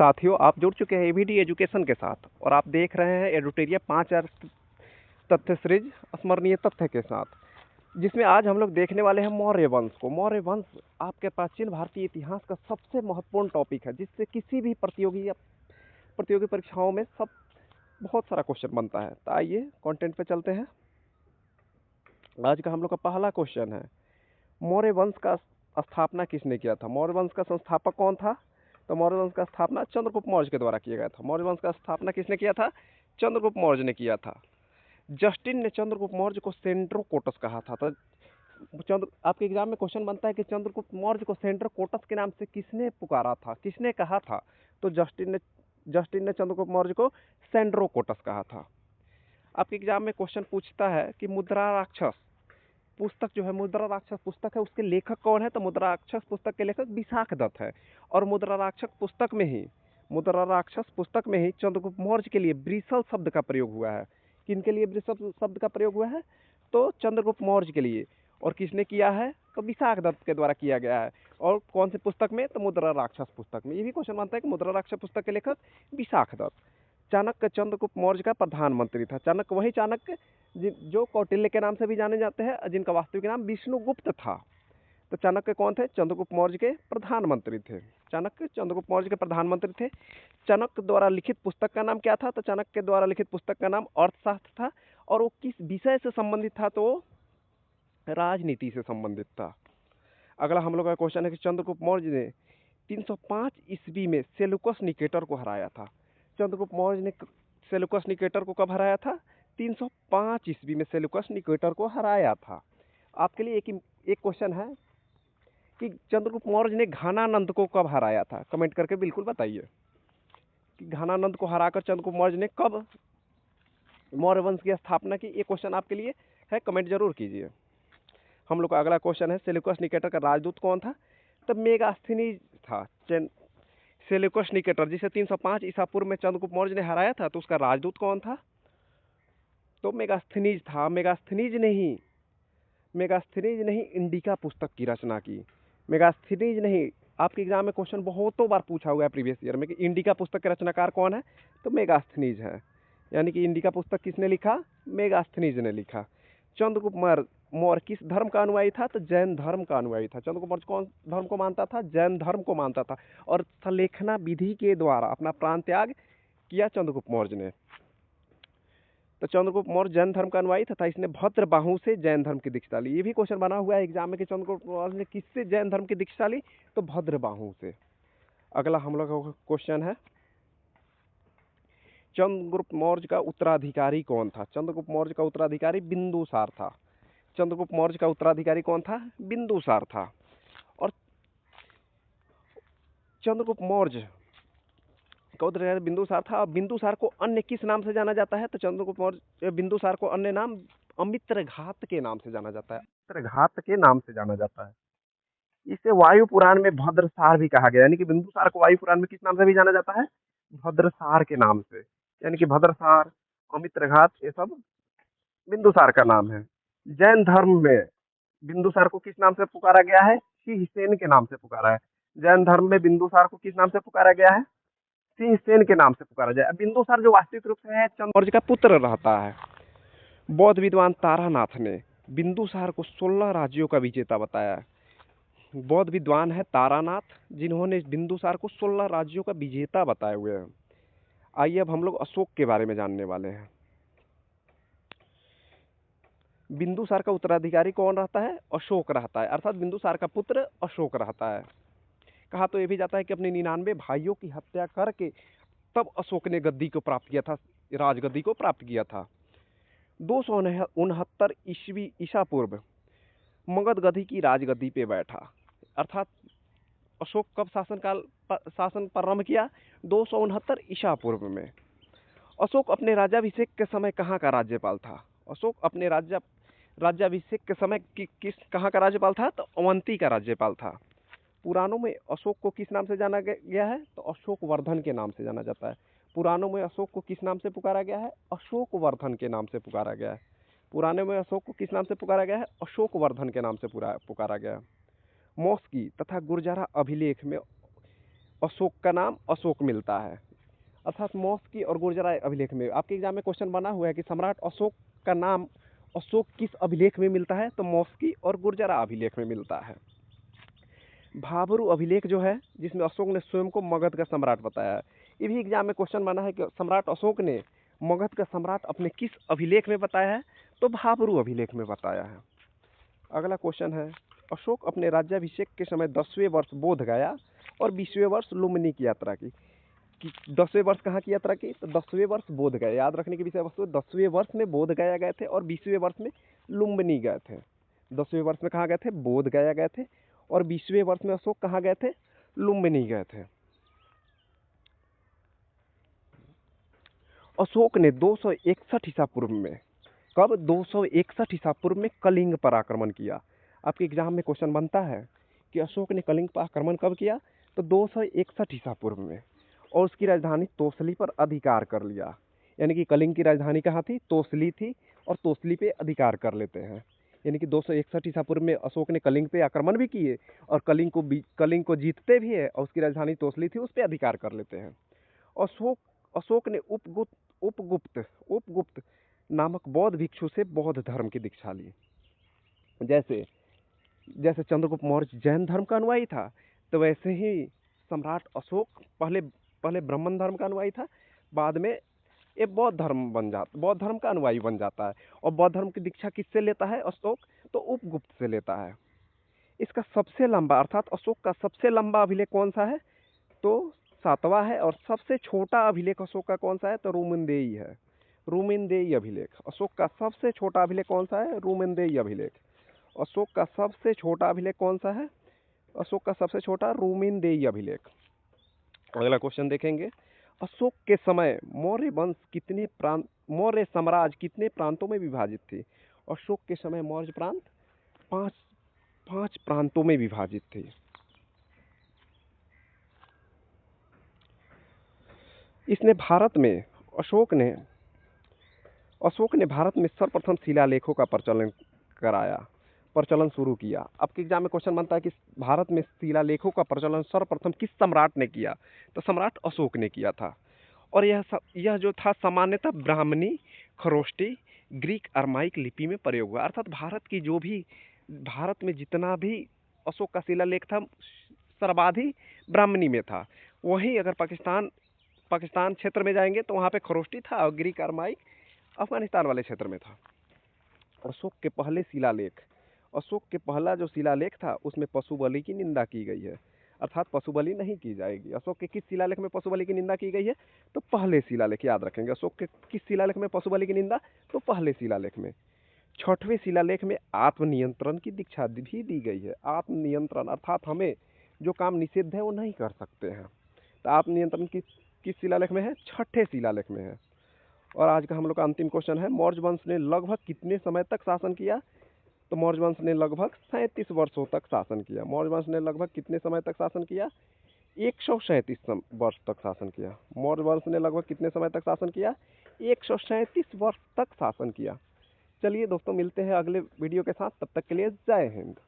साथियों, आप जुड़ चुके हैं एबीडी एजुकेशन के साथ और आप देख रहे हैं एडुटेरिया 5 तथ्य सीरीज स्मरणीय तथ्य के साथ, जिसमें आज हम लोग देखने वाले हैं मौर्य वंश को। मौर्य वंश आपके प्राचीन भारतीय इतिहास का सबसे महत्वपूर्ण टॉपिक है, जिससे किसी भी प्रतियोगी परीक्षाओं में बहुत सारा क्वेश्चन बनता है। तो आइए कंटेंट पे चलते हैं। आज का हम लोग का पहला क्वेश्चन है, मौर्य वंश का स्थापना किसने किया था? मौर्य वंश का संस्थापक कौन था? तो मौर्य वंश का स्थापना चंद्रगुप्त मौर्य के द्वारा किया गया था। मौर्य वंश का स्थापना किसने किया था? चंद्रगुप्त मौर्य ने किया था। जस्टिन ने चंद्रगुप्त मौर्य को सेंड्रोकोटस कहा था। तो आपके एग्जाम में क्वेश्चन बनता है कि चंद्रगुप्त मौर्य को सेंड्रोकोटस के नाम से किसने पुकारा था, किसने कहा था? तो जस्टिन ने चंद्रगुप्त मौर्य को सेंड्रोकोटस कहा था। आपके एग्जाम में क्वेश्चन पूछता है कि मुद्रा राक्षस पुस्तक जो है, मुद्रा राक्षस पुस्तक है, उसके लेखक कौन है? तो मुद्रा राक्षस पुस्तक के लेखक विशाख दत्त है। और मुद्रा राक्षस पुस्तक में ही चंद्रगुप्त मौर्य के लिए ब्रिसल शब्द का प्रयोग हुआ है। किनके लिए ब्रिसल शब्द का प्रयोग हुआ है? तो चंद्रगुप्त मौर्य के लिए। और किसने किया है? तो विशाख दत्त के द्वारा किया गया है। और कौन सी पुस्तक में? तो मुद्रा राक्षस पुस्तक में। ये भी क्वेश्चन बनता है कि मुद्रा राक्षस पुस्तक के लेखक विशाख दत्त। चाणक्य चंद्रगुप्त मौर्य का प्रधानमंत्री था। चाणक्य वही चाणक्य जो कौटिल्य के नाम से भी जाने जाते हैं, जिनका वास्तविक नाम विष्णुगुप्त था। तो चाणक्य कौन थे? चंद्रगुप्त मौर्य के प्रधानमंत्री थे। चाणक्य चंद्रगुप्त मौर्य के प्रधानमंत्री थे। चाणक्य द्वारा लिखित पुस्तक का नाम क्या था? तो चाणक्य द्वारा लिखित पुस्तक का नाम अर्थशास्त्र था। और वो किस विषय से संबंधित था? तो राजनीति से संबंधित था। अगला हम लोग का क्वेश्चन है कि चंद्रगुप्त मौर्य ने 305 ईस्वी में सेल्यूकस निकेटर को हराया था। चंद्रगुप्त मौर्य ने सेल्यूकस निकेटर को कब हराया था? 305 ईस्वी में सेल्यूकस निकेटर को हराया था। आपके लिए एक क्वेश्चन है कि चंद्रगुप्त मौर्य ने घानानंद को कब हराया था? कमेंट करके बिल्कुल बताइए कि घानानंद को हराकर चंद्रगुप्त मौर्य ने कब मौर्य वंश की स्थापना की। ये क्वेश्चन आपके लिए है, कमेंट जरूर कीजिए। हम लोग का अगला क्वेश्चन है, सेल्यूकस निकेटर का राजदूत कौन था? तब मेगास्थनीज था। सेल्यूकस निकेटर जिसे 305 ईसा पूर्व में चंद्रगुप्त मौर्य ने हराया था, तो उसका राजदूत कौन था? तो मेगास्थनीज था। मेगास्थनीज नहीं इंडिका पुस्तक की रचना की। मेगास्थनीज नहीं। आपके एग्जाम में क्वेश्चन बहुतों बार पूछा हुआ है प्रीवियस ईयर में कि इंडिका पुस्तक के रचनाकार कौन है? तो मेगास्थनीज है। यानी कि इंडिका पुस्तक किसने लिखा? मेगास्थनीज ने लिखा। चंद्रगुप्त मौर्य किस धर्म का अनुयायी था? तो जैन धर्म का अनुयायी था। चंद्रगुप्त मौर्य कौन धर्म को मानता था? जैन धर्म को मानता था। और सलेखना विधि के द्वारा अपना प्राण त्याग किया चंद्रगुप्त मौर्य ने। तो चंद्रगुप्त मौर्य जैन धर्म का अनुयायी तथा इसने भद्रबाहु से जैन धर्म की दीक्षा ली। ये भी क्वेश्चन बना हुआ है एग्जाम में कि चंद्रगुप्त मौर्य ने किससे जैन धर्म की दीक्षा ली? तो भद्रबाहु से। अगला हम लोग का क्वेश्चन है, चंद्रगुप्त मौर्य का उत्तराधिकारी कौन था? चंद्रगुप्त मौर्य का उत्तराधिकारी बिंदुसार था। चंद्रगुप्त मौर्य का उत्तराधिकारी कौन था? बिंदुसार था। और चंद्रगुप्त मौर्य का उत्तराधिकारी बिंदुसार था। और बिंदुसार को अन्य किस नाम से जाना जाता है? तो चंद्रगुप्त मौर्य बिंदुसार को अन्य नाम अमित्रघात के नाम से जाना जाता है। अमित्रघात के नाम से जाना जाता है। इसे वायु पुराण में भद्रसार भी कहा गया। यानी कि बिंदुसार को वायु पुराण में किस नाम से भी जाना जाता है? भद्रसार के नाम से। यानी कि भद्रसार, अमित्रघात, ये सब बिंदुसार का नाम है। जैन धर्म में बिंदुसार को किस नाम से पुकारा गया है? सिंहसेन के नाम से पुकारा है। जैन धर्म में बिंदुसार को किस नाम से पुकारा गया है? सिंहसेन के नाम से पुकारा जाए। बिंदुसार जो वास्तविक रूप से है चंद्र मौर्य का पुत्र रहता है। बौद्ध विद्वान तारानाथ ने बिंदुसार को 16 राज्यों का विजेता बताया। बौद्ध विद्वान है तारानाथ, जिन्होंने बिंदुसार को 16 राज्यों का विजेता बताए हुए हैं। आइए अब हम लोग अशोक के बारे में जानने वाले हैं। बिंदुसार का उत्तराधिकारी कौन रहता है? अशोक रहता है, अर्थात बिंदुसार का पुत्र अशोक रहता है। कहा तो यह भी जाता है कि अपने 99 भाइयों की हत्या करके तब अशोक ने गद्दी को प्राप्त किया था, राजगद्दी को प्राप्त किया था। 269 ईसा पूर्व मगध गद्दी की राजगद्दी पे बैठा। अर्थात अशोक कब शासन प्रारंभ किया? 269 ईसा पूर्व में। अशोक अपने राज्याभिषेक के समय कहाँ का राज्यपाल था? अशोक अपने राज्याभिषेक के समय कहाँ का राज्यपाल था? तो अवंती का राज्यपाल था। पुराणों में अशोक को किस नाम से जाना गया है? तो अशोक वर्धन के नाम से जाना जाता है। पुराणों में अशोक को किस नाम से पुकारा गया है? अशोक वर्धन के नाम से पुकारा गया है। पुराने में अशोक को किस नाम से पुकारा गया है? अशोक वर्धन के नाम से पुकारा गया है। मौस्की तथा गुर्जरा अभिलेख में अशोक का नाम अशोक मिलता है। अर्थात मौस्की और गुर्जरा अभिलेख में आपके एग्जाम में क्वेश्चन बना हुआ है कि सम्राट अशोक का नाम अशोक किस अभिलेख में मिलता है, तो मौस्की और गुर्जरा अभिलेख में मिलता है। भाबरू अभिलेख जो है, जिसमें अशोक ने स्वयं को मगध का सम्राट बताया है, ये भी एग्जाम में क्वेश्चन बना है कि सम्राट अशोक ने मगध का सम्राट अपने किस अभिलेख में बताया है, तो भाबरू अभिलेख में बताया है। अगला क्वेश्चन है, अशोक अपने राज्याभिषेक के समय 10वें वर्ष बोध गया और 20वें वर्ष लुम्बिनी की यात्रा की। 10वें वर्ष कहाँ की यात्रा की, तो 10वें वर्ष बोध गया। याद रखने की विषय वस्तु, 10वें वर्ष में बोध गया गए थे और 20वें वर्ष में लुम्बिनी गए थे। 10वें वर्ष में कहाँ गए थे, बोध गया गए थे, और 20वें वर्ष में अशोक कहाँ गए थे, लुम्बिनी गए थे। अशोक ने 261 ईसा पूर्व में, कब, 261 ईसा पूर्व में कलिंग पर आक्रमण किया। आपके एग्जाम में क्वेश्चन बनता है कि अशोक ने कलिंग पर आक्रमण कब किया, तो 261 ईसा पूर्व में, और उसकी राजधानी तोसली पर अधिकार कर लिया। यानी कि कलिंग की राजधानी कहाँ थी, तोसली थी, और तोसली पे अधिकार कर लेते हैं। यानी कि 261 ईसा पूर्व में अशोक ने कलिंग पे आक्रमण भी किए और कलिंग को जीतते भी है, और उसकी राजधानी तोसली थी, उस पर अधिकार कर लेते हैं। अशोक ने उपगुप्त नामक बौद्ध भिक्षु से बौद्ध धर्म की दीक्षा ली। जैसे चंद्रगुप्त मौर्य जैन धर्म का अनुयायी था, तो वैसे ही सम्राट अशोक पहले ब्राह्मण धर्म का अनुयायी था, बाद में ये बौद्ध धर्म का अनुयायी बन जाता है। और बौद्ध धर्म की दीक्षा किससे लेता है अशोक, तो उपगुप्त से लेता है। इसका सबसे लंबा, अर्थात अशोक का सबसे लंबा अभिलेख कौन सा है, तो 7वां है। और सबसे छोटा अभिलेख अशोक का कौन सा है, तो रुमेनदेई है। रुमेनदेई अभिलेख अशोक का सबसे छोटा अभिलेख कौन सा है, रुमेनदेई अभिलेख। अशोक का सबसे छोटा अभिलेख कौन सा है, अशोक का सबसे छोटा रुमेनदेई अभिलेख। अगला क्वेश्चन देखेंगे, अशोक के समय मौर्य साम्राज्य कितने प्रांतों में विभाजित थे। अशोक के समय मौर्य प्रांत पांच प्रांतों में विभाजित थे। अशोक ने भारत में सर्वप्रथम शिलालेखों का प्रचलन शुरू किया। आपके एग्जाम में क्वेश्चन बनता है कि भारत में शिलालेखों का प्रचलन सर्वप्रथम किस सम्राट ने किया, तो सम्राट अशोक ने किया था। और यह जो था सामान्यतः ब्राह्मणी, खरोष्टी, ग्रीक, अरमाइक लिपि में प्रयोग हुआ। अर्थात भारत में जितना भी अशोक का शिलालेख था, सर्वाधिक ब्राह्मणी में था। वहीं अगर पाकिस्तान क्षेत्र में जाएंगे तो वहाँ पे खरोष्टी था, और ग्रीक, अरमाइक अफगानिस्तान वाले क्षेत्र में था। अशोक के पहला जो शिलालेख था, उसमें पशु बलि की निंदा की गई है। अर्थात पशु बलि नहीं की जाएगी। अशोक के किस शिलालेख में पशु बलि की निंदा की गई है, तो पहले शिलालेख, याद रखेंगे। अशोक के किस शिलालेख में पशु बलि की निंदा, तो पहले शिलालेख में। 6वें शिलालेख में आत्मनियंत्रण की दीक्षा भी दी गई है। आत्मनियंत्रण अर्थात हमें जो काम निषिद्ध है वो नहीं कर सकते हैं। तो आत्मनियंत्रण किस शिलालेख में है, 6ठे शिलालेख में है। और आज का हम लोग का अंतिम क्वेश्चन है, मौर्य वंश ने लगभग कितने समय तक शासन किया, तो मौर्य वंश ने लगभग 37 वर्षों तक शासन किया। मौर्य वंश ने लगभग कितने समय तक शासन किया, 137 वर्ष तक शासन किया। मौर्य वंश ने लगभग कितने समय तक शासन किया, 137 वर्ष तक शासन किया। चलिए दोस्तों, मिलते हैं अगले वीडियो के साथ, तब तक के लिए जय हिंद।